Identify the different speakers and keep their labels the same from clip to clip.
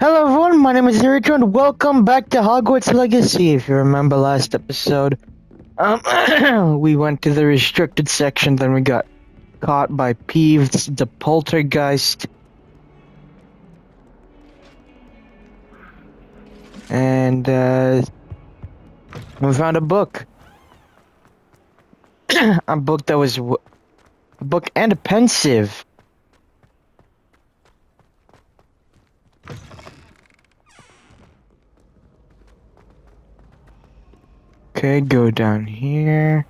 Speaker 1: Hello everyone, my name is Eric and welcome back to Hogwarts Legacy. If you remember last episode, we went to the restricted section, then we got caught by Peeves, the poltergeist, and we found a book. A book that was a book and a pensive. Okay, go down here.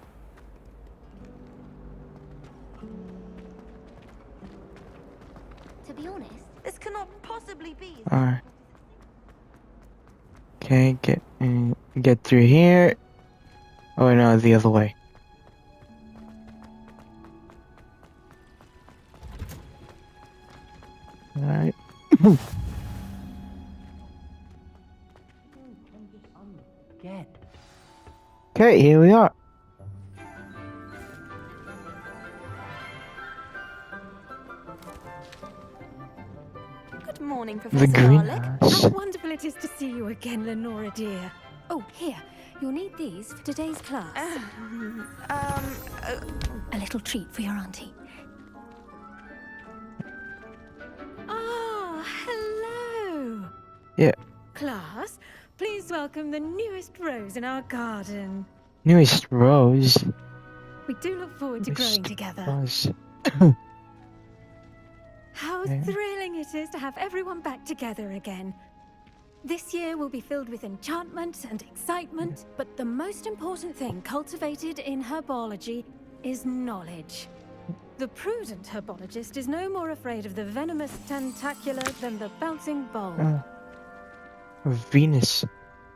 Speaker 2: To be honest, this cannot possibly be.
Speaker 1: Alright. Okay, get through here. Oh no, the other way. Alright. Okay, here we are.
Speaker 2: Good morning,
Speaker 1: The
Speaker 2: Professor Garlick.
Speaker 1: greenhouse.
Speaker 3: How wonderful it is to see you again, Lenora dear.
Speaker 2: Oh, here. You'll need these for today's class. A little treat for your auntie.
Speaker 3: Ah, hello.
Speaker 1: Yeah.
Speaker 3: Class, please welcome the newest rose in our garden.
Speaker 1: Newest rose.
Speaker 3: We do look forward to growing
Speaker 1: Newest
Speaker 3: together.
Speaker 1: rose.
Speaker 3: How
Speaker 1: Yeah.
Speaker 3: thrilling it is to have everyone back together again. This year will be filled with enchantment and excitement, but the most important thing cultivated in herbology is knowledge. The prudent herbologist is no more afraid of the venomous tentacular than the bouncing bulb.
Speaker 1: Venus.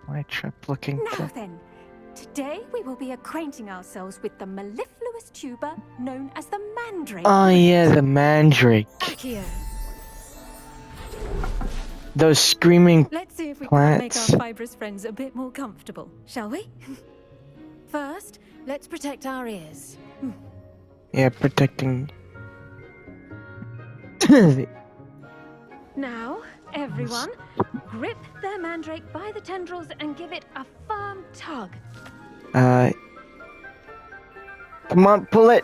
Speaker 1: Flytrap looking.
Speaker 3: Now then, today we will be acquainting ourselves with the mellifluous tuber known as the mandrake.
Speaker 1: Oh yeah, the mandrake.
Speaker 3: Accio.
Speaker 1: Those screaming.
Speaker 3: Let's see if we can make
Speaker 1: Plants.
Speaker 3: our fibrous friends a bit more comfortable, shall we? First, let's protect our ears.
Speaker 1: Yeah, protecting.
Speaker 3: Now, everyone, grip their mandrake by the tendrils and give it a firm tug.
Speaker 1: Come on, pull it.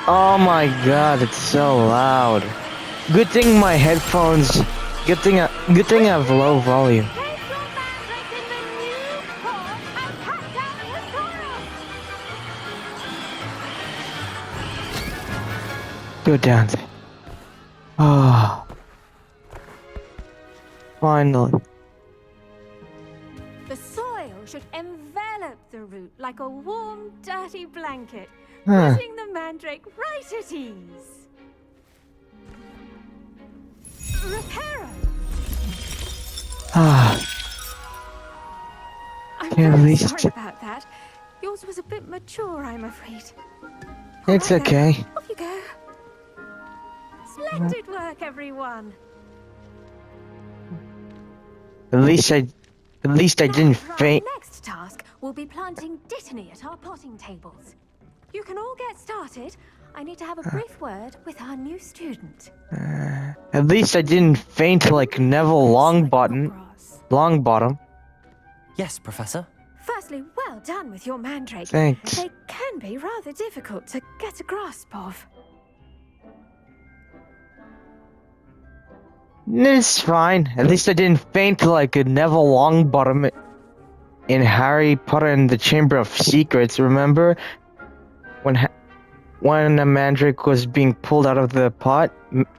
Speaker 1: Oh my god, it's so loud. Good thing my headphones. Good thing I have low volume.
Speaker 3: Place your mandrake in the new pot and pat down the soil.
Speaker 1: Go down there. Oh. Finally.
Speaker 3: The soil should envelop the root like a warm, dirty blanket,
Speaker 1: Huh.
Speaker 3: putting the mandrake right at ease. Reparo!
Speaker 1: Ah.
Speaker 3: I'm
Speaker 1: Okay, at
Speaker 3: very
Speaker 1: least-
Speaker 3: sorry about that. Yours was a bit mature, I'm afraid.
Speaker 1: It's
Speaker 3: All right then,
Speaker 1: okay.
Speaker 3: Off you go. Splendid work, everyone.
Speaker 1: At least I didn't
Speaker 3: For our
Speaker 1: faint.
Speaker 3: next task, we'll be planting dittany at our potting tables. You can all get started. I need to have a brief word with our new student.
Speaker 1: At least I didn't faint like Neville Longbottom. Longbottom.
Speaker 4: Yes, Professor.
Speaker 3: Firstly, well done with your mandrake.
Speaker 1: Thanks.
Speaker 3: They can be rather difficult to get a grasp of.
Speaker 1: It's fine. At least I didn't faint like a Neville Longbottom in Harry Potter and the Chamber of Secrets. Remember when a mandrake was being pulled out of the pot,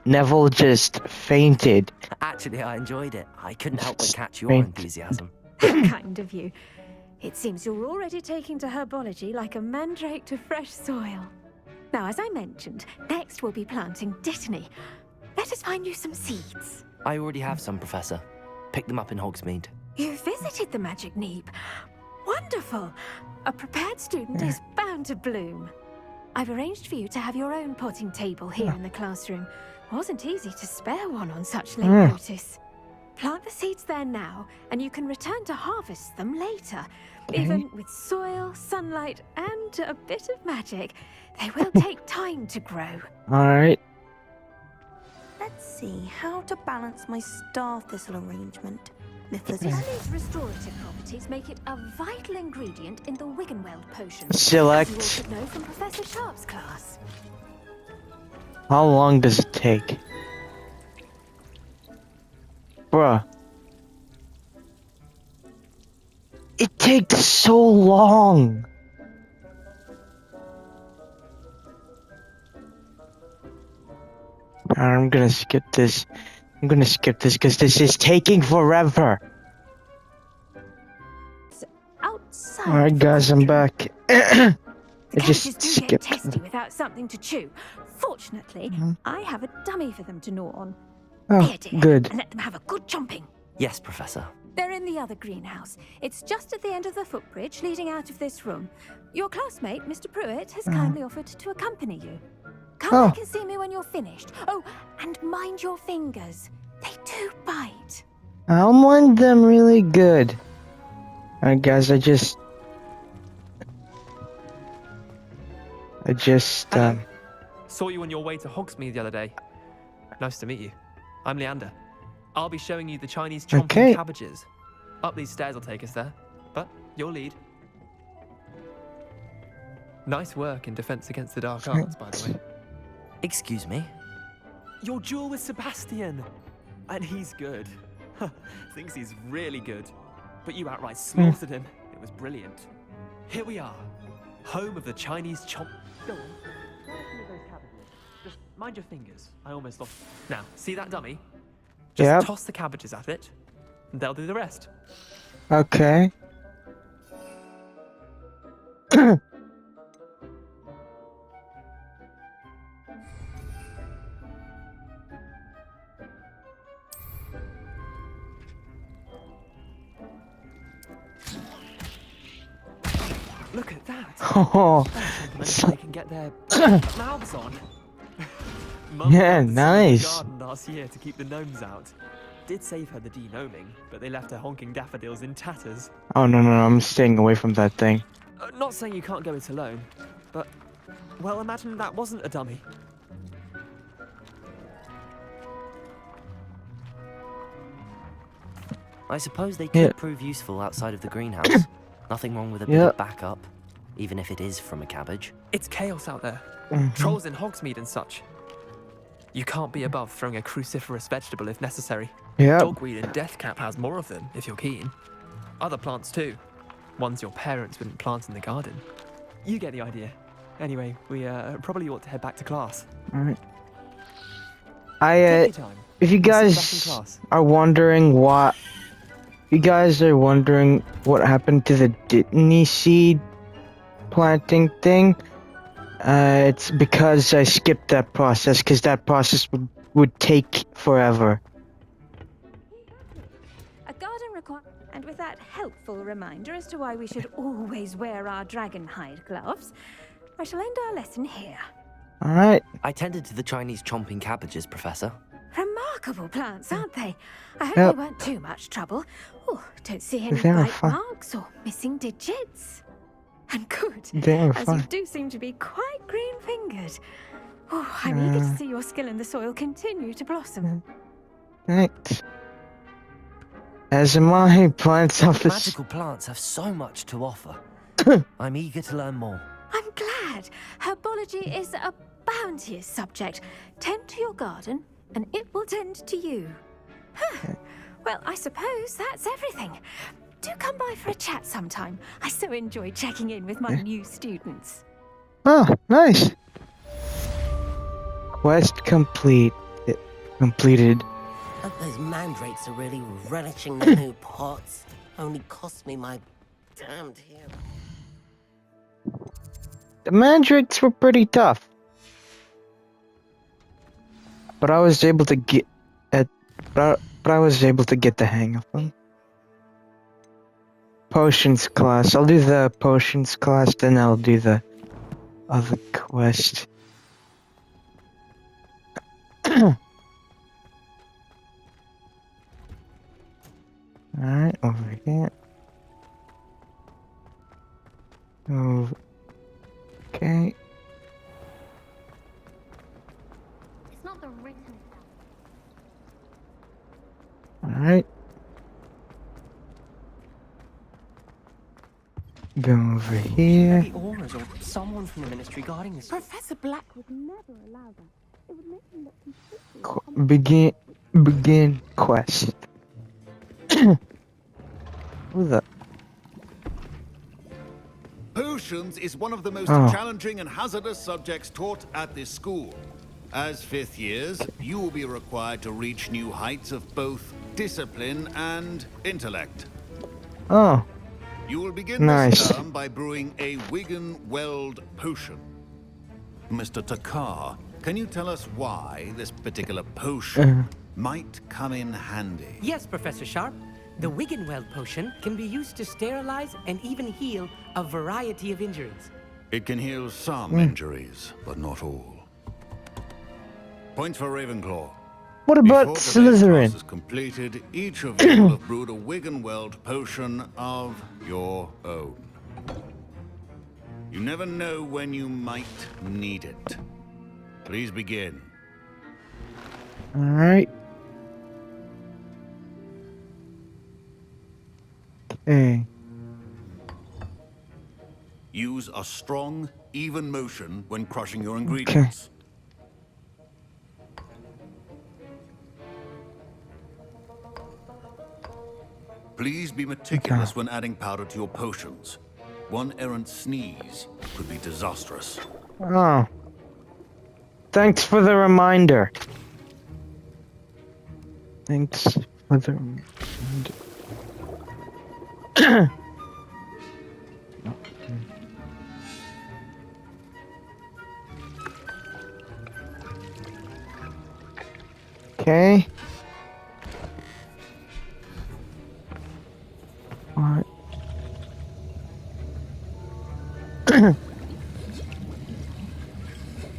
Speaker 1: Neville just fainted.
Speaker 4: Actually, I enjoyed it. I couldn't help but catch your
Speaker 1: Faint.
Speaker 4: enthusiasm.
Speaker 3: Kind of you. It seems you're already taking to herbology like a mandrake to fresh soil. Now, as I mentioned, next we'll be planting dittany. Let us find you some seeds.
Speaker 4: I already have some, Professor. Picked them up in Hogsmeade.
Speaker 3: You visited the Magic Neep. Wonderful! A prepared student is bound to bloom. I've arranged for you to have your own potting table here in the classroom. Wasn't easy to spare one on such late notice. Plant the seeds there now, and you can return to harvest them later. Even with soil, sunlight, and a bit of magic, they will take time to grow.
Speaker 1: Alright.
Speaker 2: Let's see how to balance my star thistle arrangement. Niffler's
Speaker 3: Honey's restorative properties make it a vital ingredient in the Wiggenweld potion.
Speaker 1: Select.
Speaker 3: As you all should know from Professor Sharp's class.
Speaker 1: How long does it take? Bruh. It takes so long. I'm gonna skip this. I'm gonna skip this because this is taking forever.
Speaker 3: Outside.
Speaker 1: Alright guys, I'm back. I
Speaker 3: The
Speaker 1: just
Speaker 3: cabbages do get
Speaker 1: skipped.
Speaker 3: testy without something to chew. Fortunately, I have a dummy for them to gnaw on.
Speaker 1: Oh,
Speaker 3: Here, dear,
Speaker 1: good.
Speaker 3: and let them have a good chomping.
Speaker 4: Yes, Professor.
Speaker 3: They're in the other greenhouse. It's just at the end of the footbridge leading out of this room. Your classmate, Mr. Pruitt, has kindly offered to accompany you. Come
Speaker 1: Oh.
Speaker 3: back and see me when you're finished. Oh, and mind your fingers. They do bite.
Speaker 1: I'll mind them really good. Alright guys, I just
Speaker 5: Hello. Saw you on your way to Hogsmeade the other day. Nice to meet you. I'm Leander. I'll be showing you the Chinese chomping
Speaker 1: Okay.
Speaker 5: cabbages. Up these stairs will take us there, but you'll lead. Nice work in Defense Against the Dark Arts, by the way.
Speaker 4: Excuse me?
Speaker 5: Your duel with Sebastian! And he's good. Thinks he's really good. But you outright slaughtered him. It was brilliant. Here we are. Home of the Chinese chomp... Go on. Try a few of those cabbages. Just mind your fingers. I almost lost... Now, see that dummy? Just
Speaker 1: Yep.
Speaker 5: toss the cabbages at it, and they'll do the rest.
Speaker 1: Okay.
Speaker 5: Look at that.
Speaker 1: Oh,
Speaker 5: They can get their mouths on. Mum
Speaker 1: Yeah,
Speaker 5: planted some in the
Speaker 1: nice.
Speaker 5: garden last year to keep the gnomes out. Did save her the de-gnoming, but they left her honking daffodils in tatters.
Speaker 1: oh no, I'm staying away from that thing.
Speaker 5: Not saying you can't go it alone, but well, imagine that wasn't a dummy.
Speaker 4: I suppose they could
Speaker 1: Yeah.
Speaker 4: prove useful outside of the greenhouse. Nothing wrong with a bit
Speaker 1: Yeah.
Speaker 4: of backup, even if it is from a cabbage.
Speaker 5: It's chaos out there.
Speaker 1: Mhm.
Speaker 5: Trolls in Hogsmeade and such. You can't be above throwing a cruciferous vegetable if necessary.
Speaker 1: Yep.
Speaker 5: Dogweed and deathcap has more of them, if you're keen. Other plants too. Ones your parents wouldn't plant in the garden. You get the idea. Anyway, we probably ought to head back to class.
Speaker 1: Alright.
Speaker 5: Take your time.
Speaker 1: If you
Speaker 5: We'll see you back in
Speaker 1: guys
Speaker 5: class.
Speaker 1: are wondering what, you guys are wondering what happened to the Dittany seed planting thing, it's because I skipped that process, because that process would take forever.
Speaker 3: A garden and with that helpful reminder as to why we should always wear our dragon hide gloves, I shall end our lesson here.
Speaker 1: Alright.
Speaker 4: I tended to the Chinese chomping cabbages, Professor.
Speaker 3: Remarkable plants, aren't they? I hope
Speaker 1: Yep.
Speaker 3: they weren't too much trouble. Oh, don't see any
Speaker 1: They were
Speaker 3: bite
Speaker 1: fun.
Speaker 3: marks or missing digits. And good,
Speaker 1: They were
Speaker 3: as
Speaker 1: fun.
Speaker 3: you do seem to be quite green-fingered. Oh, I'm eager to see your skill in the soil continue to blossom.
Speaker 1: Thanks. As my plants office.
Speaker 4: Magical plants have so much to offer. I'm eager to learn more.
Speaker 3: I'm glad. Herbology is a bounteous subject. Tend to your garden, and it will tend to you. Huh. Well, I suppose that's everything. Do come by for a chat sometime. I so enjoy checking in with my new students.
Speaker 1: Oh, nice. Quest completed.
Speaker 6: Hope those mandrakes are really relishing the new pots. Only cost me my damned hero.
Speaker 1: The mandrakes were pretty tough, but I was able to get but I was able to get the hang of them. Potions class. I'll do the potions class, then I'll do the other quest. Alright, over here. Over. Okay.
Speaker 2: It's not the written stuff.
Speaker 1: Alright. Go over here.
Speaker 7: The Aurors or someone from the Ministry guarding this.
Speaker 2: Professor Black would never allow that. It would make him look completely...
Speaker 1: Begin quest. Who's that?
Speaker 8: Potions is one of the most challenging and hazardous subjects taught at this school. As 5th years, you will be required to reach new heights of both discipline and intellect.
Speaker 1: Oh,
Speaker 8: You will begin
Speaker 1: nice.
Speaker 8: this term by brewing a Wiggenweld potion. Mr. Takar, can you tell us why this particular potion might come in handy?
Speaker 7: Yes, Professor Sharp. The Wiggenweld potion can be used to sterilize and even heal a variety of injuries.
Speaker 8: It can heal some injuries, but not all. Points for Ravenclaw.
Speaker 1: What about
Speaker 8: Before today's
Speaker 1: Slytherin?
Speaker 8: class is completed, each of you will have brewed a Wiggenweld potion of your own. You never know when you might need it. Please begin.
Speaker 1: Alright. Okay.
Speaker 8: Use a strong, even motion when crushing your ingredients. Please be meticulous when adding powder to your potions. One errant sneeze could be disastrous.
Speaker 1: Oh. Thanks for the reminder. Thanks for the reminder. Okay. Alright.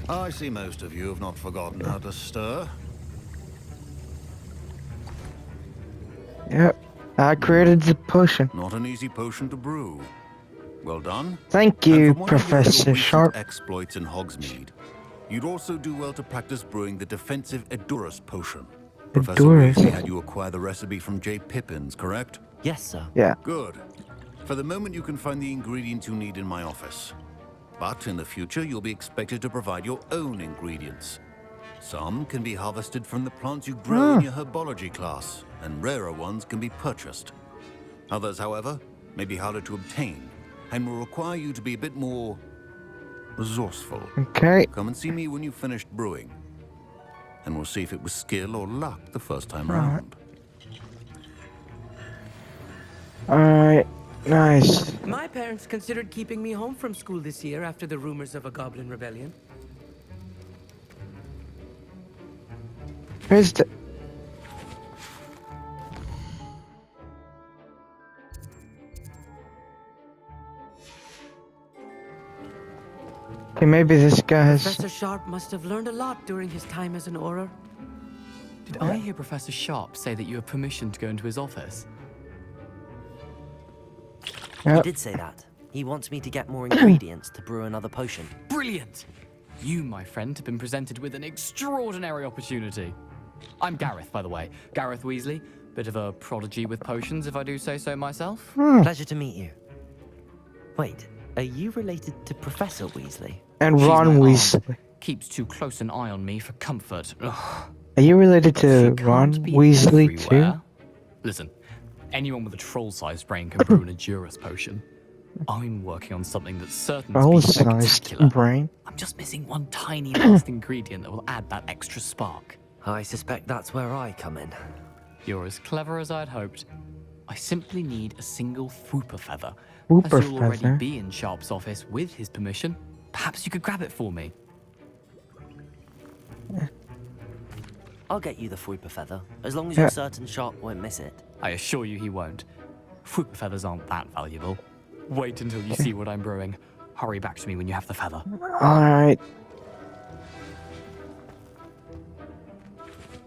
Speaker 8: I see most of you have not forgotten how to stir.
Speaker 1: Yep. I created the potion.
Speaker 8: Not an easy potion to brew. Well done.
Speaker 1: Thank
Speaker 8: And
Speaker 1: you,
Speaker 8: from what I hear of your
Speaker 1: Professor
Speaker 8: recent
Speaker 1: Sharp.
Speaker 8: exploits in Hogsmeade, you'd also do well to practice brewing the defensive Edurus potion. Professor
Speaker 1: Edurus?
Speaker 8: Weasley had you acquire the recipe from J. Pippins, correct?
Speaker 4: Yes, sir.
Speaker 1: Yeah.
Speaker 8: Good. For the moment, you can find the ingredients you need in my office. But in the future, you'll be expected to provide your own ingredients. Some can be harvested from the plants you grow in your herbology class, and rarer ones can be purchased. Others, however, may be harder to obtain, and will require you to be a bit more resourceful.
Speaker 1: Okay.
Speaker 8: Come and see me when you've finished brewing, and we'll see if it was skill or luck the first time round.
Speaker 1: Alright. Nice.
Speaker 7: My parents considered keeping me home from school this year after the rumors of a goblin rebellion.
Speaker 1: Here's the... Okay, maybe this guy has...
Speaker 7: Professor Sharp must have learned a lot during his time as an Auror.
Speaker 9: Did I hear Professor Sharp say that you have permission to go into his office?
Speaker 4: He
Speaker 1: Yep.
Speaker 4: did say that. He wants me to get more ingredients to brew another potion.
Speaker 9: Brilliant! You, my friend, have been presented with an extraordinary opportunity. I'm Gareth, by the way. Gareth Weasley. Bit of a prodigy with potions, if I do say so myself.
Speaker 4: Pleasure to meet you. Wait, are you related to Professor Weasley?
Speaker 1: And
Speaker 9: She's
Speaker 1: Ron
Speaker 9: my aunt.
Speaker 1: Weasley.
Speaker 9: Keeps too close an eye on me for comfort. Ugh.
Speaker 1: Are you related
Speaker 9: She
Speaker 1: to
Speaker 9: can't
Speaker 1: Ron
Speaker 9: be
Speaker 1: Weasley too?
Speaker 9: everywhere. Listen, anyone with a troll-sized brain can brew an Edurus potion. I'm working on something that's certain to be
Speaker 1: Troll-sized
Speaker 9: spectacular.
Speaker 1: brain?
Speaker 9: I'm just missing one tiny last ingredient that will add that extra spark.
Speaker 4: I suspect that's where I come in.
Speaker 9: You're as clever as I'd hoped. I simply need a single Fwooper feather.
Speaker 1: Fwooper
Speaker 9: As you'll already
Speaker 1: feather?
Speaker 9: be in Sharp's office with his permission, perhaps you could grab it for me.
Speaker 4: I'll get you the Fwooper feather, as long as you're certain Sharp won't miss it.
Speaker 9: I assure you he won't. Fwooper feathers aren't that valuable. Wait until you see what I'm brewing. Hurry back to me when you have the feather.
Speaker 1: Alright.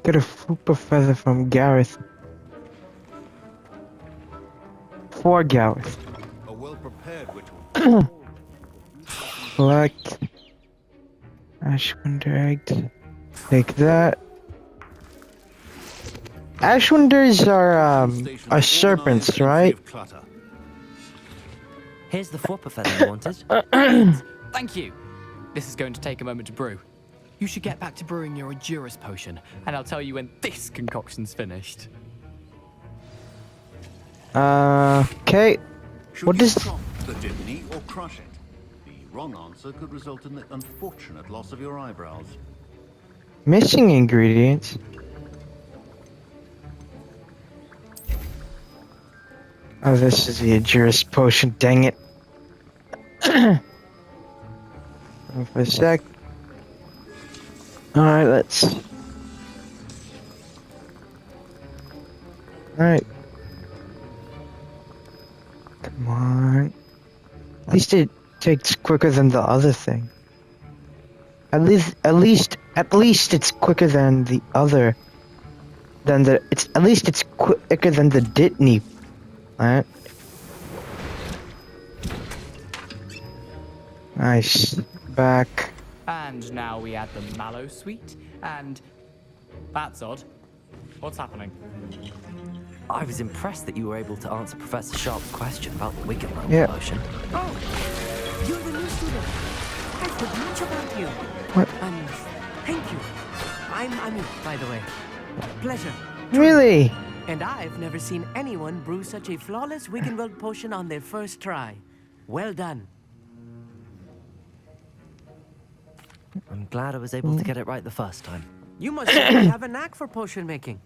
Speaker 1: Get a Fwooper feather from Gareth. For Gareth.
Speaker 8: A well-prepared ritual.
Speaker 1: Collect. Ashwinder egg. Take that. Ashwinders
Speaker 8: Station
Speaker 1: are
Speaker 8: is
Speaker 1: serpents,
Speaker 8: organized and free
Speaker 1: right?
Speaker 8: of clutter.
Speaker 4: Here's the flopper feather you wanted.
Speaker 9: Thank you. This is going to take a moment to brew. You should get back to brewing your Endurance potion, and I'll tell you when this concoction's finished.
Speaker 1: Okay.
Speaker 8: Should
Speaker 1: What
Speaker 8: you
Speaker 1: does-
Speaker 8: chop the dipney or crush it? The wrong answer could result in the unfortunate loss of your eyebrows.
Speaker 1: Missing ingredients. Oh, this is the Endurance potion. Dang it. Wait for a sec. Alright, let's. Alright. Come on. At least it takes quicker than the other thing. At least it's quicker than the other. At least it's quicker than the Ditney. Alright. Nice. Back.
Speaker 9: And now we add the mallow sweet, and that's odd. What's happening?
Speaker 4: I was impressed that you were able to answer Professor Sharp's question about the Wiggenweld
Speaker 1: Yeah.
Speaker 4: potion.
Speaker 7: Oh, you're the new student. I've heard much about you.
Speaker 1: What?
Speaker 7: Thank you. I'm Ami, by the way. Pleasure.
Speaker 1: Really?
Speaker 7: And I've never seen anyone brew such a flawless Wiggenweld potion on their first try. Well done.
Speaker 4: I'm glad I was able to get it right the first time.
Speaker 7: You must really have a knack for potion making.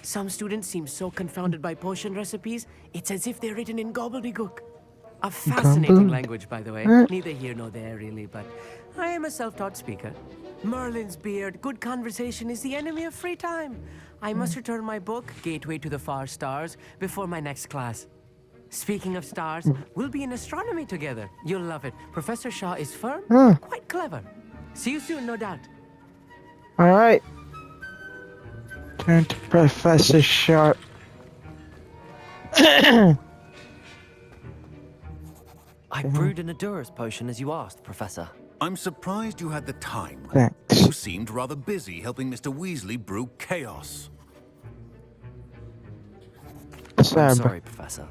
Speaker 7: Some students seem so confounded by potion recipes, it's as if they're written in gobbledygook. A fascinating language, by the way. Neither here nor there, really, but I am a self-taught speaker. Merlin's beard, good conversation is the enemy of free time. I must return my book, Gateway to the Far Stars, before my next class. Speaking of stars, we'll be in astronomy together. You'll love it. Professor Shaw is firm, quite clever. See you soon, no doubt.
Speaker 1: Alright. Turn to Professor Sharp.
Speaker 4: I brewed an Endurance potion as you asked, Professor.
Speaker 8: I'm surprised you had the time.
Speaker 1: Thanks.
Speaker 8: You seemed rather busy helping Mr. Weasley brew chaos.
Speaker 4: I'm
Speaker 1: Sorry.
Speaker 4: sorry, Professor.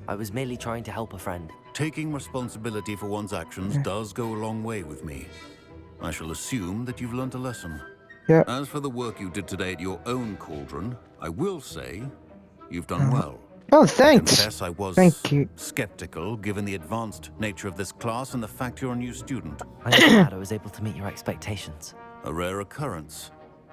Speaker 4: I was merely trying to help a friend.
Speaker 8: Taking responsibility for one's actions does go a long way with me. I shall assume that you've learnt a lesson.
Speaker 1: Yeah.
Speaker 8: As for the work you did today at your own cauldron, I will say you've done well.
Speaker 1: Oh,
Speaker 8: I
Speaker 1: thanks.
Speaker 8: confess I was
Speaker 1: Thank you.
Speaker 8: skeptical given the advanced nature of this class and the fact you're a new student.
Speaker 4: I'm glad I was able to meet your expectations.
Speaker 8: A rare occurrence.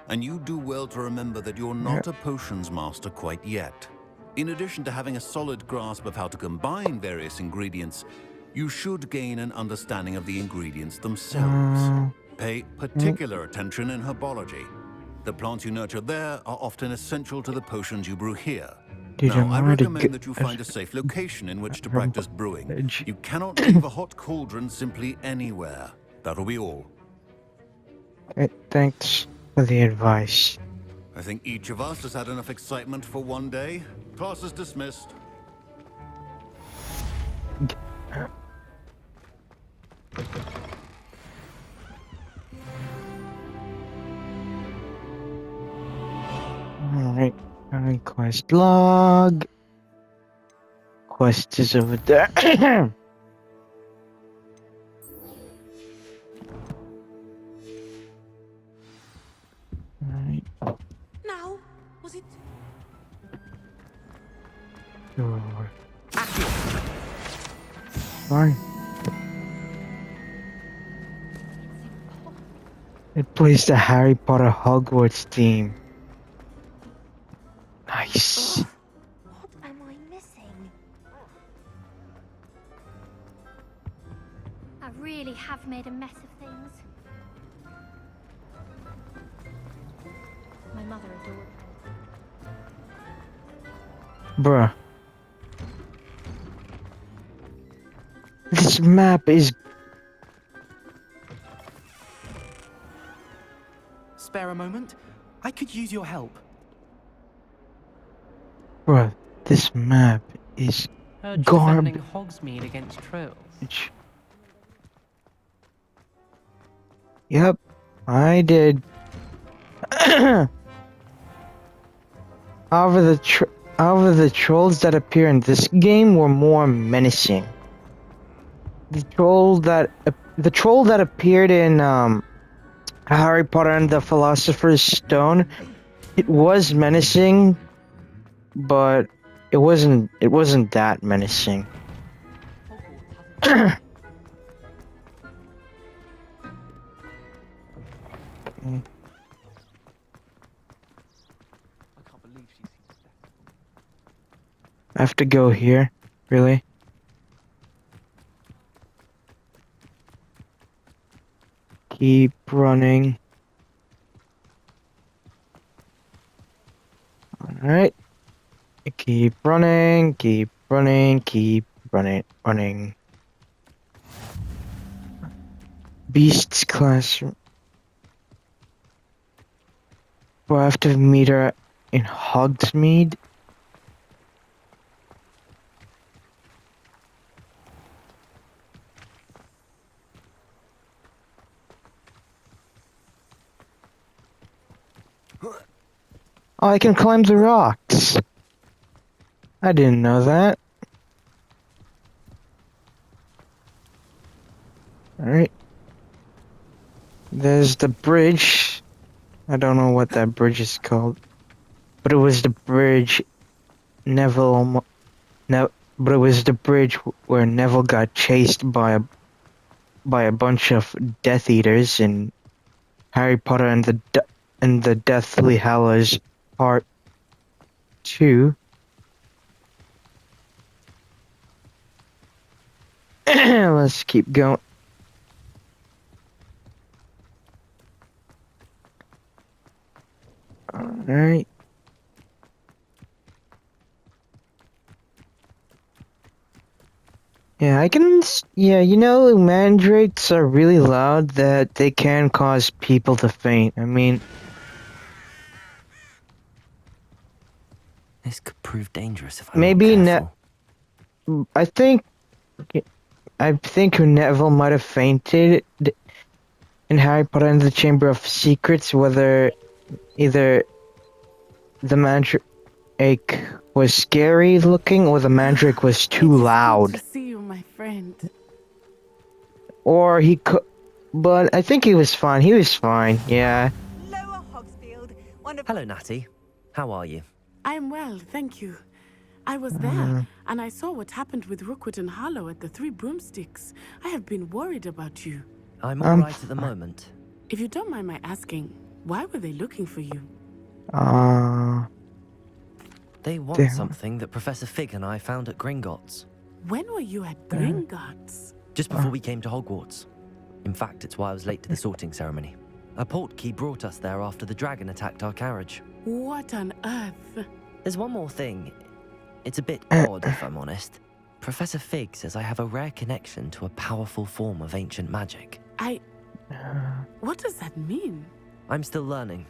Speaker 8: And you do well to remember that you're not a potions master quite yet. In addition to having a solid grasp of how to combine various ingredients, you should gain an understanding of the ingredients themselves. Pay particular attention in herbology. The plants you nurture there are often essential to the potions you brew here.
Speaker 1: Did
Speaker 8: Now, I
Speaker 1: you already
Speaker 8: recommend
Speaker 1: get
Speaker 8: that you find a safe location in which to practice brewing.
Speaker 1: herbology?
Speaker 8: You cannot leave a hot cauldron simply anywhere. That'll be all.
Speaker 1: Okay, thanks for the advice.
Speaker 8: I think each of us has had enough excitement for one day. Class is dismissed.
Speaker 1: Alright, quest log. Quest is over there. Alright,
Speaker 7: Now, was it?
Speaker 1: sure. Fine. It plays the Harry Potter Hogwarts theme. Nice.
Speaker 2: What am I missing? I really have made a mess of things. My mother adored me.
Speaker 1: Bruh. This map is...
Speaker 5: Spare a moment? I could use your help.
Speaker 1: Bruh, this map is
Speaker 7: Heard you
Speaker 1: garbage.
Speaker 7: defending Hogsmeade against trolls.
Speaker 1: Yep, I did. however, the trolls that appear in this game were more menacing. The troll that appeared in Harry Potter and the Philosopher's Stone, it was menacing, but it wasn't that menacing. Okay. I have to go here, really? Keep running. Alright. Keep running, keep running, keep running. Beast's classroom. Do I have to meet her in Hogsmeade? Oh, I can climb the rocks. I didn't know that. Alright. There's the bridge. I don't know what that bridge is called. But it was the bridge Neville... but it was the bridge where Neville got chased by a bunch of Death Eaters in Harry Potter and the Deathly Hallows Part 2. Let's keep going. Alright. Yeah, you know, mandrakes are really loud that they can cause people to faint. I mean...
Speaker 4: This could prove dangerous if I'm not careful.
Speaker 1: I think Neville might have fainted in Harry Potter and the Chamber of Secrets, whether either the mandrake was scary looking or the mandrake was too loud.
Speaker 10: Good to see you, my friend.
Speaker 1: Or he could, but I think he was fine. He was fine, yeah.
Speaker 2: Lower Hogsfield,
Speaker 4: Hello, Natty. How are you?
Speaker 10: I am well, thank you. I was there, and I saw what happened with Rookwood and Harlow at the Three Broomsticks. I have been worried about you.
Speaker 4: I'm alright at the moment.
Speaker 10: If you don't mind my asking, why were they looking for you?
Speaker 4: They want something that Professor Fig and I found at Gringotts.
Speaker 10: When were you at Gringotts?
Speaker 4: Just before we came to Hogwarts. In fact, it's why I was late to the sorting ceremony. A portkey brought us there after the dragon attacked our carriage.
Speaker 10: What on earth?
Speaker 4: There's one more thing. It's a bit odd, if I'm honest. Professor Fig says I have a rare connection to a powerful form of ancient magic.
Speaker 10: What does that mean?
Speaker 4: I'm still learning,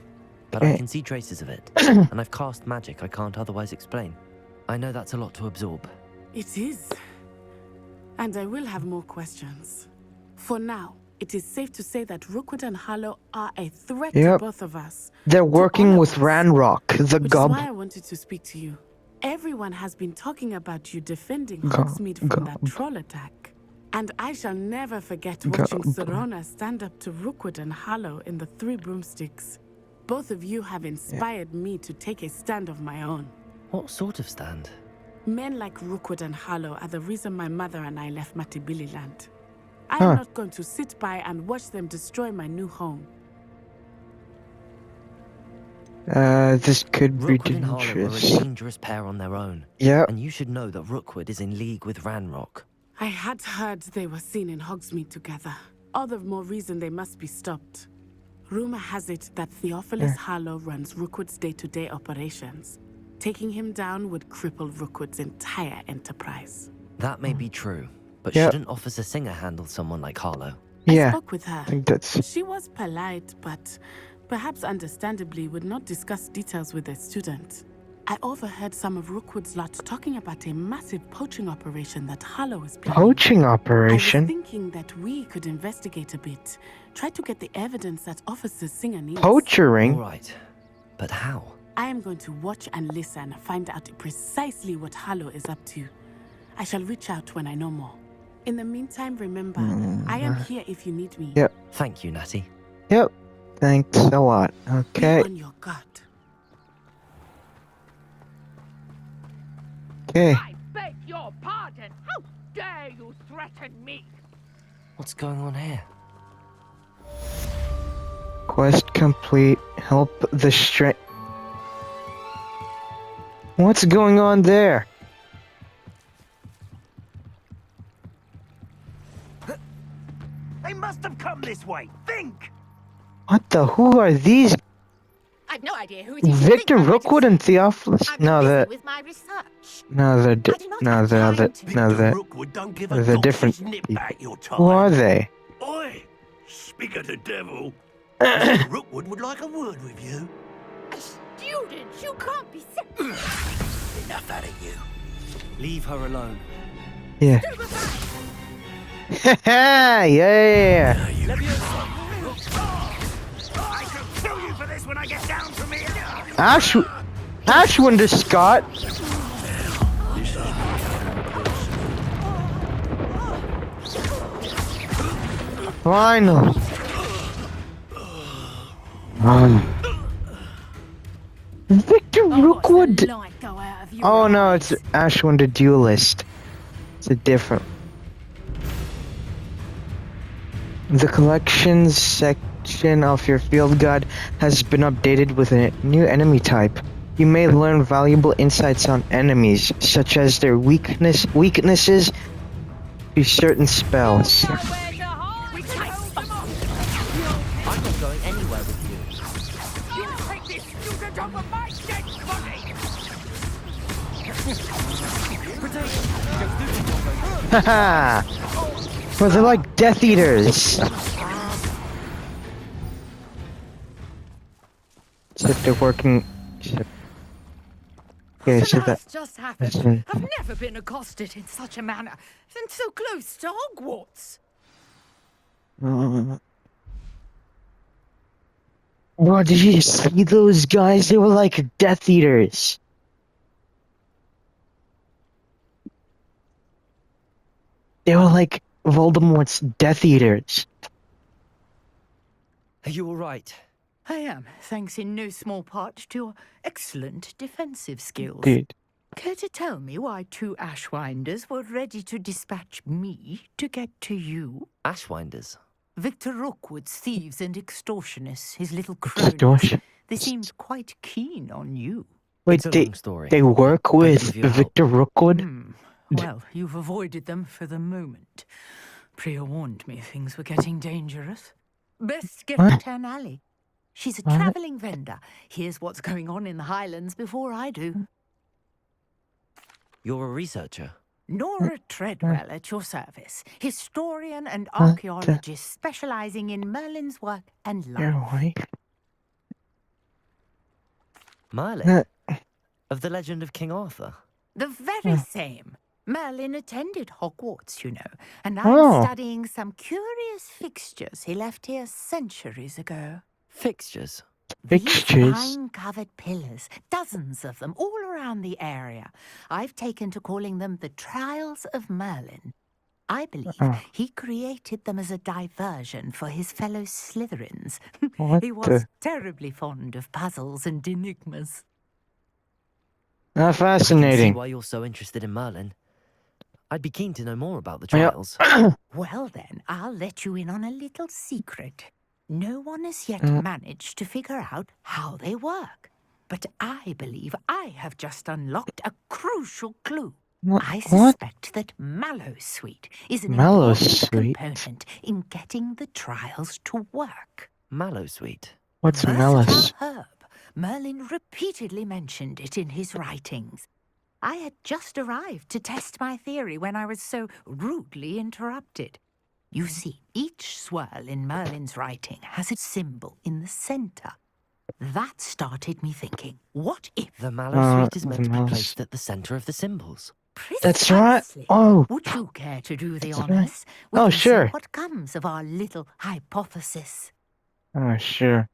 Speaker 4: but I can see traces of it, and I've cast magic I can't otherwise explain. I know that's a lot to absorb.
Speaker 10: It is. And I will have more questions. For now, it is safe to say that Rookwood and Harlow are a threat to both of us.
Speaker 1: They're working with Ranrock, the goblin.
Speaker 10: Which is why I wanted to speak to you. Everyone has been talking about you defending Hogsmeade from that troll attack. And I shall never forget watching Serona stand up to Rookwood and Harlow in the Three Broomsticks. Both of you have inspired me to take a stand of my own.
Speaker 4: What sort of stand?
Speaker 10: Men like Rookwood and Harlow are the reason my mother and I left Matabeleland. I am not going to sit by and watch them destroy my new home.
Speaker 1: This could be
Speaker 4: Rookwood and Harlow are a dangerous pair on their own.
Speaker 1: Yeah.
Speaker 4: And you should know that Rookwood is in league with Ranrock.
Speaker 10: I had heard they were seen in Hogsmeade together. All the more reason they must be stopped. Rumor has it that Theophilus Harlow runs Rookwood's day-to-day operations. Taking him down would cripple Rookwood's entire enterprise.
Speaker 4: That may be true, but shouldn't Officer Singer handle someone like Harlow?
Speaker 10: I spoke with her.
Speaker 1: I think that's...
Speaker 10: She was polite, but perhaps understandably would not discuss details with a student. I overheard some of Rookwood's lot talking about a massive poaching operation that Harlow is planning.
Speaker 1: Poaching operation?
Speaker 10: I was thinking that we could investigate a bit. Try to get the evidence that Officer Singer needs.
Speaker 1: Poaching?
Speaker 4: All right, but how?
Speaker 10: I am going to watch and listen, find out precisely what Hallow is up to. I shall reach out when I know more. In the meantime, remember, I am here if you need me.
Speaker 1: Yep.
Speaker 4: Thank you, Natty.
Speaker 1: Yep. Thanks a lot. Okay.
Speaker 10: Be on your guard.
Speaker 1: Okay.
Speaker 11: I beg your pardon. How dare you threaten me?
Speaker 4: What's going on here?
Speaker 1: Quest complete. Help the strength. What's going on there?
Speaker 12: They must have come this way. Think!
Speaker 1: What the? Who are these?
Speaker 2: I've no idea who it is.
Speaker 1: Victor Rookwood and Theophilus? No, they're.
Speaker 2: With my research.
Speaker 1: No, they're. No, they're other. No, they're.
Speaker 12: Rookwood don't give a
Speaker 1: They're different
Speaker 12: nip
Speaker 1: people.
Speaker 12: back your time.
Speaker 1: Who are they?
Speaker 12: Oi! Speak of the devil. Mr. Rookwood would like a word with you.
Speaker 2: A student? You can't be
Speaker 12: Enough out of you. Leave her alone.
Speaker 1: Yeah. Yeah.
Speaker 12: I shall kill you for this when I get down from here.
Speaker 1: Ashwinder Scott. Finally. Victor Rookwood. Oh no, it's Ashwinder Duelist. It's a different. The collections section of your field guide has been updated with a new enemy type. You may learn valuable insights on enemies, such as their weaknesses to certain spells.
Speaker 11: I'm not
Speaker 4: going anywhere with you.
Speaker 11: You take this student over my dead body!
Speaker 1: Haha! Well, they're like Death Eaters. Except they're working. Okay, so that.
Speaker 11: Just happened. I've never been accosted in such a manner, and so close to Hogwarts.
Speaker 1: Bro, did you see those guys? They were like Death Eaters. They were like Voldemort's Death Eaters.
Speaker 4: Are you alright?
Speaker 11: I am, thanks in no small part to your excellent defensive skills.
Speaker 1: Dude.
Speaker 11: Care to tell me why two Ashwinders were ready to dispatch me to get to you?
Speaker 4: Ashwinders?
Speaker 11: Victor Rookwood's thieves and extortionists, his little
Speaker 1: Extortion.
Speaker 11: cronies. They seemed quite keen on you.
Speaker 1: Wait,
Speaker 4: It's a long story.
Speaker 1: they work with Victor Rookwood?
Speaker 11: Well, you've avoided them for the moment. Priya warned me things were getting dangerous. Best get to Turn Alley. She's a travelling vendor. Here's what's going on in the Highlands before I do.
Speaker 4: You're a researcher?
Speaker 11: Nora Treadwell at your service. Historian and archaeologist specialising in Merlin's work and life.
Speaker 4: Merlin? Of the legend of King Arthur?
Speaker 11: The very same. Merlin attended Hogwarts, you know, and I'm studying some curious fixtures he left here centuries ago.
Speaker 4: Fixtures?
Speaker 1: Fixtures?
Speaker 11: Pine-covered pillars, dozens of them, all around the area. I've taken to calling them the Trials of Merlin. I believe he created them as a diversion for his fellow Slytherins. He was terribly fond of puzzles and enigmas.
Speaker 1: Fascinating.
Speaker 4: I can see why you're so interested in Merlin. I'd be keen to know more about the trials.
Speaker 11: Well then, I'll let you in on a little secret. No one has yet managed to figure out how they work. But I believe I have just unlocked a crucial clue. I suspect that Mallowsweet is an important component in getting the trials to work.
Speaker 4: Mallowsweet?
Speaker 1: What's Mallowsweet?
Speaker 11: Herb. Merlin repeatedly mentioned it in his writings. I had just arrived to test my theory when I was so rudely interrupted. You see, each swirl in Merlin's writing has a symbol in the centre. That started me thinking, what if...
Speaker 4: The Mallowsweet is meant to be placed at the centre of the symbols.
Speaker 11: Precisely.
Speaker 1: That's right. Oh.
Speaker 11: Would you care to do the honours?
Speaker 1: Oh, sure.
Speaker 11: See what comes of our little hypothesis.
Speaker 1: Oh, sure.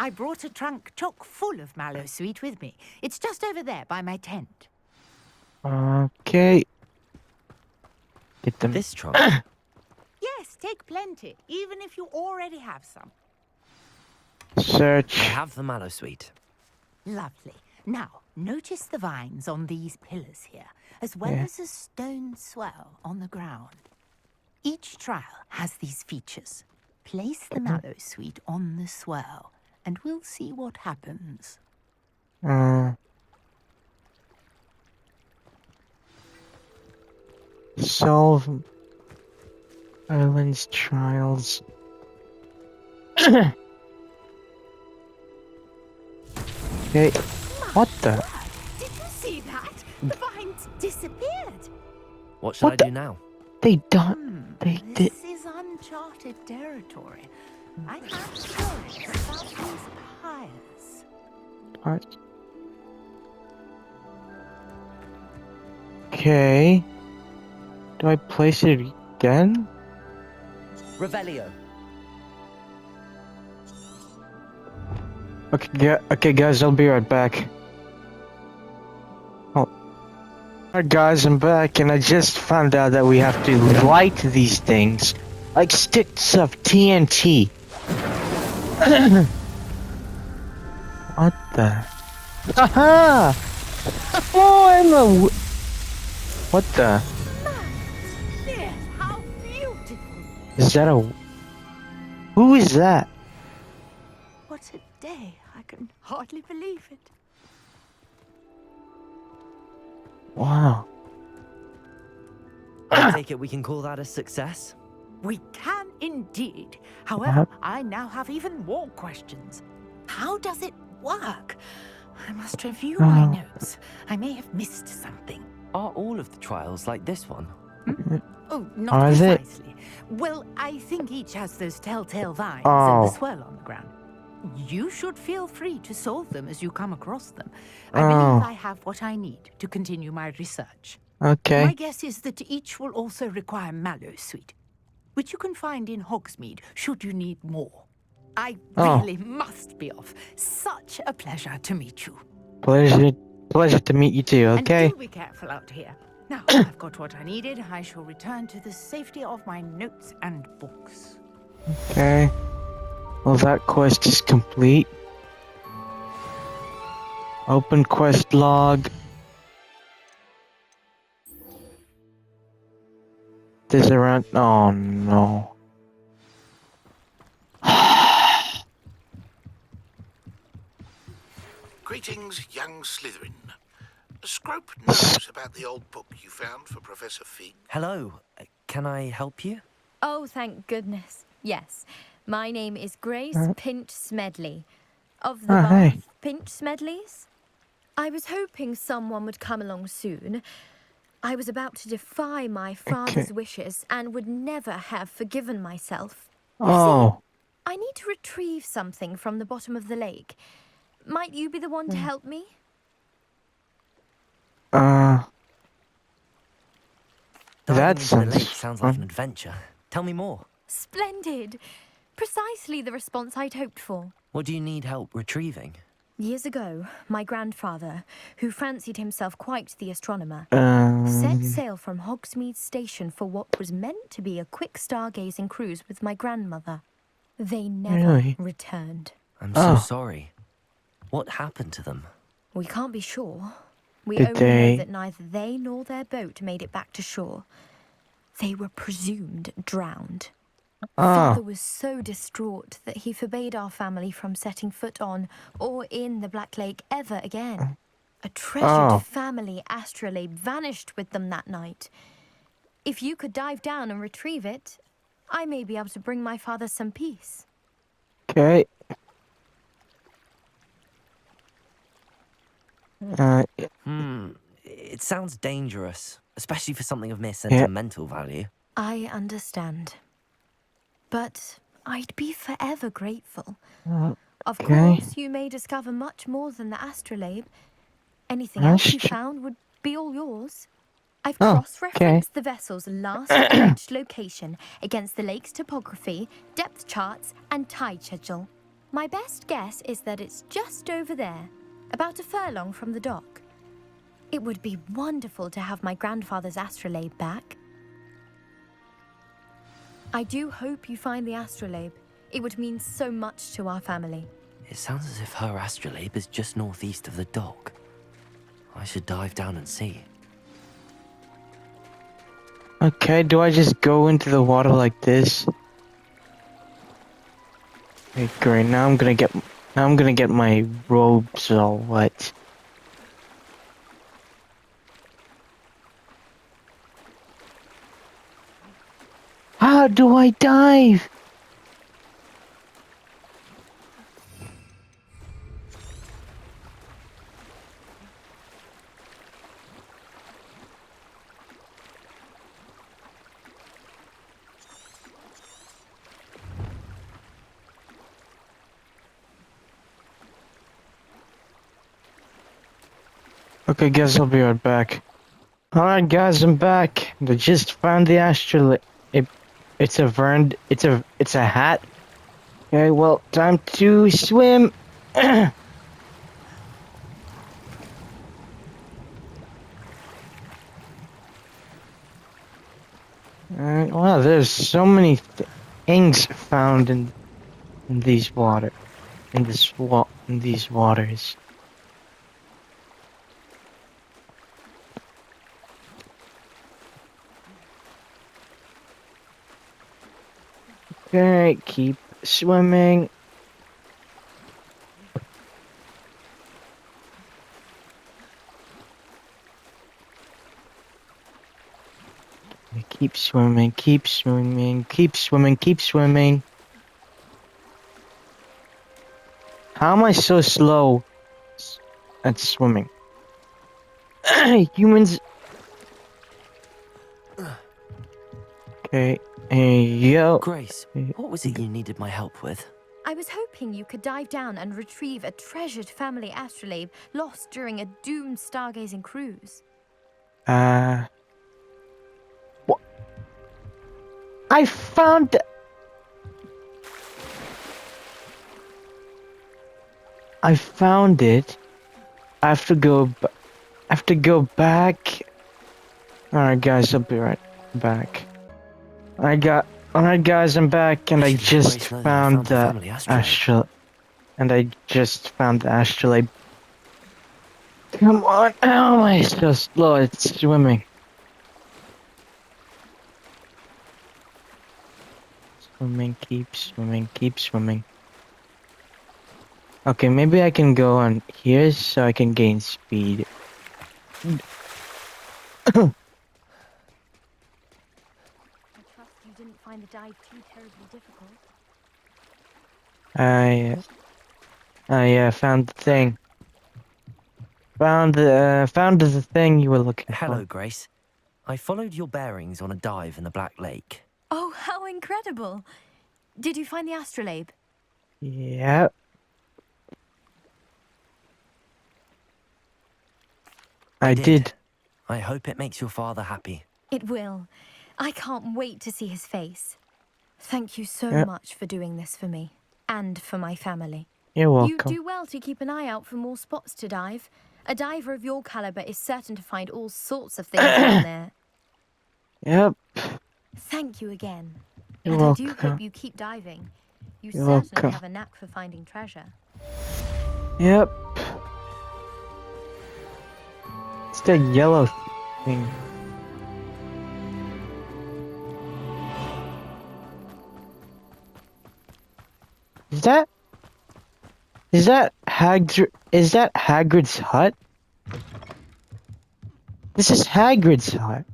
Speaker 11: I brought a trunk chock full of mallow sweet with me. It's just over there by my tent.
Speaker 1: Okay. Get them.
Speaker 4: This trunk?
Speaker 11: Yes, take plenty, even if you already have some.
Speaker 1: Search.
Speaker 4: I have the mallow sweet.
Speaker 11: Lovely. Now, notice the vines on these pillars here, as well
Speaker 1: Yeah.
Speaker 11: as a stone swell on the ground. Each trial has these features. Place the mallow sweet on the swell, and we'll see what happens.
Speaker 1: Solve Island's trials. Okay. What the?
Speaker 11: Did you see that? The vines disappeared.
Speaker 4: What should I do now?
Speaker 1: They don't. They did.
Speaker 11: This is uncharted territory. I have stories about these pyres.
Speaker 1: Parts. Okay. Do I place it again?
Speaker 4: Revelio.
Speaker 1: Okay, guys, I'll be right back. Oh. Alright, guys, I'm back, and I just found out that we have to light these things like sticks of TNT. What the? Haha! Oh, I'm a. What the?
Speaker 11: Yes, how beautiful!
Speaker 1: Is that a? Who is that?
Speaker 11: What a day! I can hardly believe it.
Speaker 1: Wow.
Speaker 4: I take it we can call that a success?
Speaker 11: We can indeed. However, I now have even more questions. How does it work? I must review my notes. I may have missed something.
Speaker 4: Are all of the trials like this one?
Speaker 11: Oh, not
Speaker 1: Is it?
Speaker 11: precisely. Well, I think each has those telltale vines and the
Speaker 1: Oh.
Speaker 11: swell on the ground. You should feel free to solve them as you come across them. I
Speaker 1: Oh.
Speaker 11: believe I have what I need to continue my research.
Speaker 1: Okay.
Speaker 11: My guess is that each will also require mallow sweet, which you can find in Hogsmeade should you need more. I really must be off. Such a pleasure to meet you.
Speaker 1: Pleasure to meet you too. Okay.
Speaker 11: And do be careful out here. Now, I've got what I needed. I shall return to the safety of my notes and books.
Speaker 1: Okay. Well, that quest is complete. Open quest log. There's around. Oh no.
Speaker 12: Greetings, young Slytherin. Scrope knows about the old book you found for Professor Fig.
Speaker 4: Hello. Can I help you?
Speaker 2: Oh, thank goodness. Yes. My name is Grace Pinch Smedley, of the
Speaker 1: hey.
Speaker 2: Bath Pinch Smedleys. I was hoping someone would come along soon. I was about to defy my father's wishes and would never have forgiven myself. You see, I need to retrieve something from the bottom of the lake. Might you be the one to help me?
Speaker 4: Diving
Speaker 1: That
Speaker 4: into the lake
Speaker 1: sounds
Speaker 4: sounds like an
Speaker 1: fun.
Speaker 4: adventure. Tell me more.
Speaker 2: Splendid. Precisely the response I'd hoped for.
Speaker 4: What do you need help retrieving?
Speaker 2: Years ago, my grandfather, who fancied himself quite the astronomer, set sail from Hogsmeade Station for what was meant to be a quick stargazing cruise with my grandmother. They never returned.
Speaker 4: I'm so sorry. What happened to them?
Speaker 2: We can't be sure. We
Speaker 1: Did
Speaker 2: only
Speaker 1: they-
Speaker 2: know that neither they nor their boat made it back to shore. They were presumed drowned. Father was so distraught that he forbade our family from setting foot on or in the Black Lake ever again. A treasured family astrolabe vanished with them that night. If you could dive down and retrieve it, I may be able to bring my father some peace.
Speaker 1: Okay.
Speaker 4: It sounds dangerous, especially for something of mere sentimental value.
Speaker 2: I understand. But I'd be forever grateful. Of course, you may discover much more than the astrolabe. Anything else you found would be all yours. I've cross-referenced the vessel's last reached location against the lake's topography, depth charts, and tide schedule. My best guess is that it's just over there, about a furlong from the dock. It would be wonderful to have my grandfather's astrolabe back. I do hope you find the astrolabe. It would mean so much to our family.
Speaker 4: It sounds as if her astrolabe is just northeast of the dock. I should dive down and see.
Speaker 1: Okay, do I just go into the water like this? Okay, great. Now I'm gonna get my robes all wet. How do I dive? Okay, guys, I'll be right back. Alright, guys, I'm back. I just found the astrolabe. It's a hat. Okay, well, time to swim. Alright, wow, there's so many things found in these in these waters. Okay, keep swimming. Keep swimming, keep swimming, keep swimming, keep swimming. How am I so slow at swimming? Humans. Okay, yo.
Speaker 4: Grace, what was it you needed my help with?
Speaker 2: I was hoping you could dive down and retrieve a treasured family astrolabe lost during a doomed stargazing cruise.
Speaker 1: What? I found. I found it. I have to go. I have to go back. Alright, guys, I'll be right back. Alright, guys, I'm back, and I just found the astrolabe. And I just found the astrolabe. Come on! How am I so slow at swimming? Swimming, keep swimming, keep swimming. Okay, maybe I can go on here so I can gain speed.
Speaker 2: You didn't find the dive too terribly difficult.
Speaker 1: I found the thing. Found the thing you were looking for.
Speaker 4: Hello, Grace. I followed your bearings on a dive in the Black Lake.
Speaker 2: Oh, how incredible! Did you find the astrolabe?
Speaker 1: Yep. I did.
Speaker 4: I hope it makes your father happy.
Speaker 2: It will. I can't wait to see his face. Thank you so much for doing this for me, and for my family.
Speaker 1: You're welcome.
Speaker 2: You do well to keep an eye out for more spots to dive. A diver of your caliber is certain to find all sorts of things down there.
Speaker 1: Yep.
Speaker 2: Thank you again.
Speaker 1: You're
Speaker 2: and
Speaker 1: welcome.
Speaker 2: I do hope you keep diving. You
Speaker 1: You're
Speaker 2: certainly
Speaker 1: welcome.
Speaker 2: have a knack for finding treasure.
Speaker 1: Yep. It's the yellow thing. Is that Hagrid's hut? This is Hagrid's hut.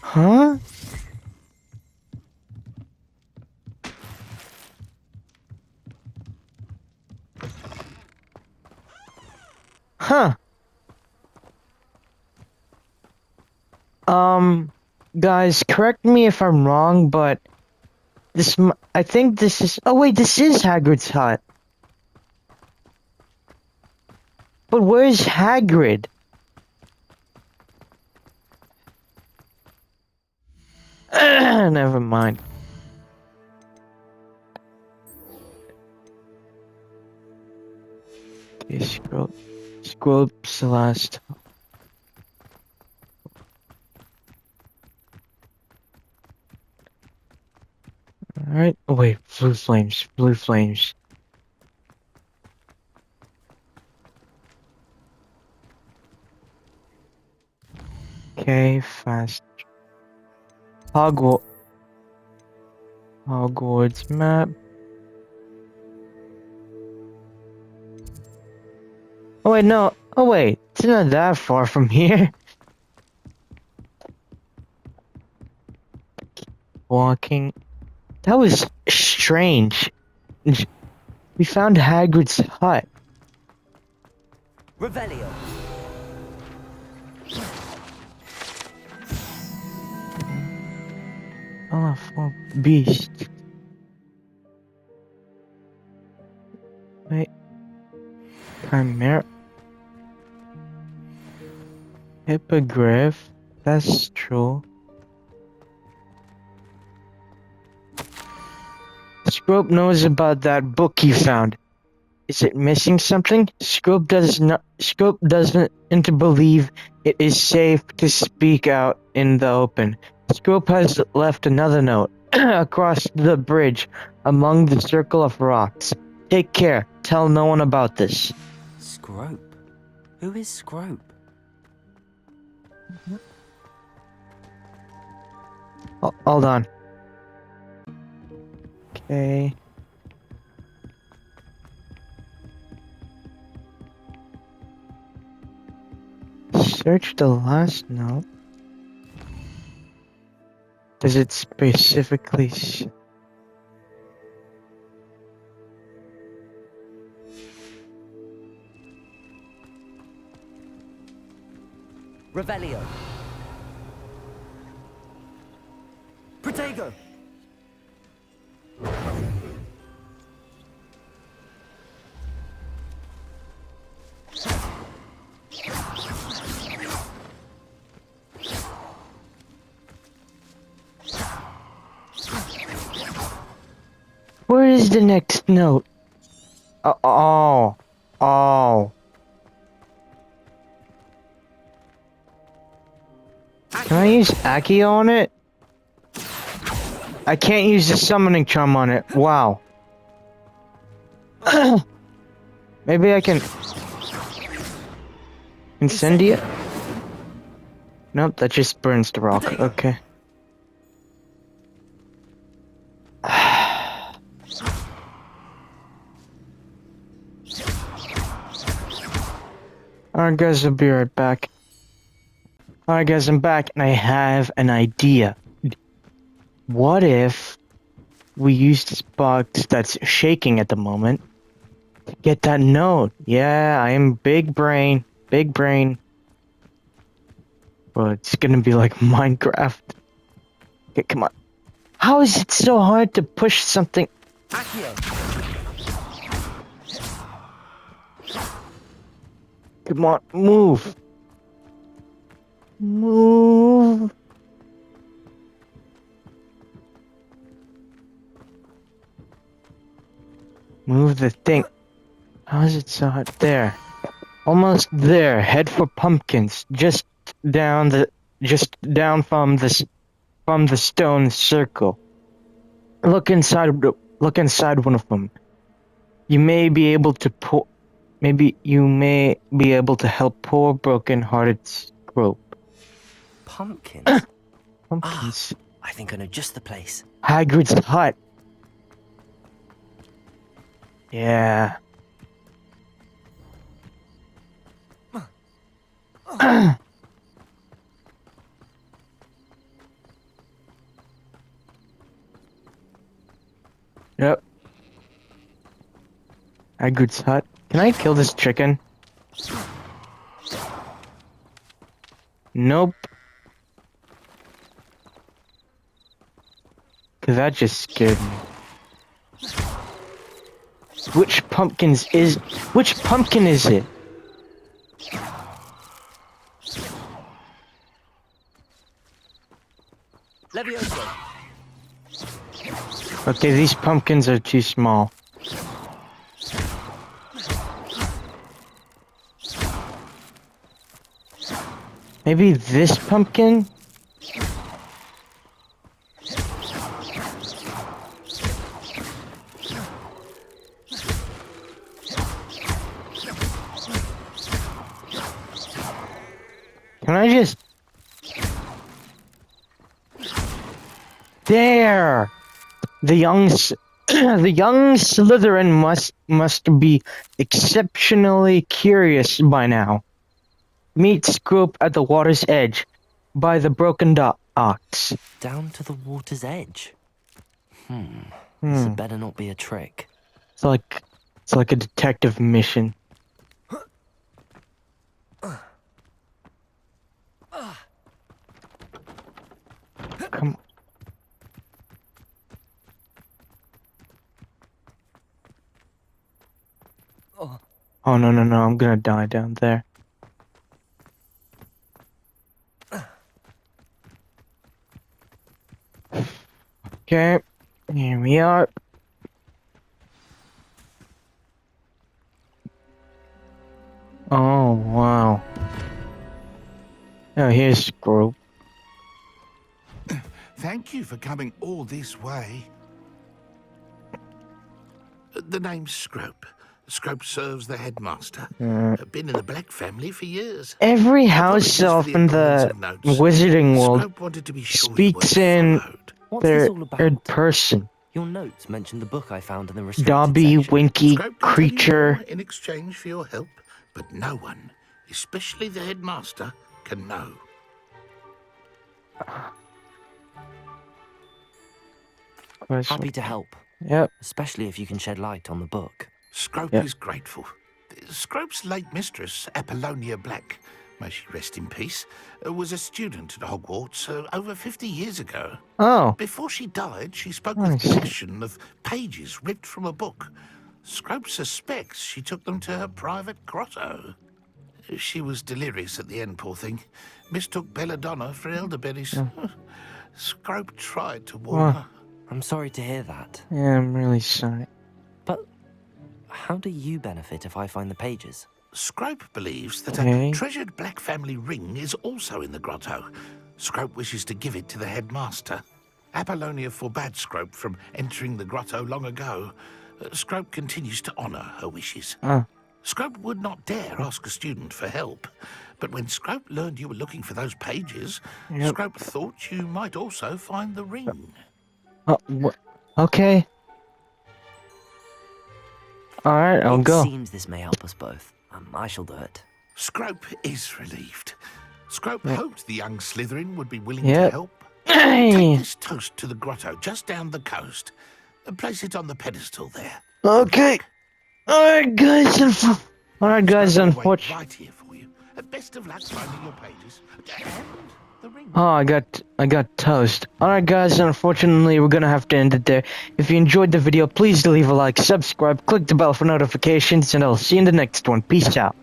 Speaker 1: Huh? Huh. Guys, correct me if I'm wrong, but I think this is. Oh wait, this is Hagrid's hut. But where's Hagrid? Never mind. Okay, scroll Celeste. Alright. Oh wait, blue flames. Blue flames. Okay, fast. Hogwarts map. Oh wait, no. Oh wait, it's not that far from here. Walking. That was strange. We found Hagrid's hut.
Speaker 4: Revelio.
Speaker 1: Colorful beast. Wait. Chimera. Hippogriff. That's true. Scrope knows about that book you found. Is it missing something? Scrope doesn't believe it is safe to speak out in the open. Scrope has left another note across the bridge among the circle of rocks. Take care. Tell no one about this.
Speaker 4: Scrope? Who is Scrope?
Speaker 1: Hold on. Okay. Search the last note. Does it specifically
Speaker 4: Revelio. Protego.
Speaker 1: Where is the next note? Oh. Can I use Accio on it? I can't use the summoning charm on it. Wow. Maybe I can... Incendia? Nope, that just burns the rock. Okay. Alright guys, I'll be right back. Alright guys, I'm back and I have an idea. What if we use this box that's shaking at the moment to get that note? Yeah, I am big brain. Big brain. Well, it's gonna be like Minecraft. Okay, come on. How is it so hard to push something? Come on, move. Move. Move the thing. How is it so hard? There. Almost there. Head for pumpkins. Just down from the stone circle. Look inside one of them. You may be able to help poor broken-hearted Scrope.
Speaker 4: Pumpkins?
Speaker 1: Pumpkins.
Speaker 4: I think I know just the place.
Speaker 1: Hagrid's hut. Yeah. Yep. Hagrid's hut. Can I kill this chicken? Nope. Cause that just scared me. Which pumpkin is it?
Speaker 4: Levioso.
Speaker 1: Okay, these pumpkins are too small. Maybe this pumpkin? Can I just... There! The young the young Slytherin must be exceptionally curious by now. Meet Scrope at the water's edge, by the broken ox.
Speaker 4: Down to the water's edge? This had better not be a trick.
Speaker 1: It's like a detective mission. Come on. Oh no, I'm gonna die down there. Okay, here we are. Oh wow. Oh, here's Scrope.
Speaker 12: Thank you for coming all this way. The name's Scrope. Scrope serves the headmaster. Been in the Black family for years.
Speaker 1: Every house elf in the Wizarding World speaks in third person.
Speaker 4: Your notes mentioned the book I found in the restricted
Speaker 1: Dobby,
Speaker 4: section.
Speaker 1: Winky,
Speaker 12: Scrope can
Speaker 1: Creature.
Speaker 12: tell you more in exchange for your help, but no one, especially the headmaster, can know.
Speaker 4: Happy to help.
Speaker 1: Yep.
Speaker 4: Especially if you can shed light on the book.
Speaker 12: Scrope is grateful. Scrope's late mistress, Apollonia Black, may she rest in peace, was a student at Hogwarts over 50 years ago.
Speaker 1: Oh.
Speaker 12: Before she died, she spoke with passion of pages ripped from a book. Scrope suspects she took them to her private grotto. She was delirious at the end, poor thing. Mistook belladonna for elderberries. Scrope tried to warn her.
Speaker 4: I'm sorry to hear that.
Speaker 1: Yeah, I'm really sorry.
Speaker 4: But how do you benefit if I find the pages?
Speaker 12: Scrope believes that a treasured Black family ring is also in the grotto. Scrope wishes to give it to the headmaster. Apollonia forbade Scrope from entering the grotto long ago. Scrope continues to honour her wishes. Scrope would not dare ask a student for help. But when Scrope learned you were looking for those pages, Scrope thought you might also find the ring.
Speaker 1: Okay. Alright, I'll go.
Speaker 4: It seems this may help us both. I shall do it.
Speaker 12: Scrope is relieved. Scrope hoped the young Slytherin would be willing to help. Take this toast to the grotto just down the coast and place it on the pedestal there.
Speaker 1: Okay. Alright, guys. Unfortunately.
Speaker 12: Right here for you. Best of luck finding your pages. The ring.
Speaker 1: Oh, I got toast. Alright guys, unfortunately we're gonna have to end it there. If you enjoyed the video, please leave a like, subscribe, click the bell for notifications, and I'll see you in the next one. Peace out.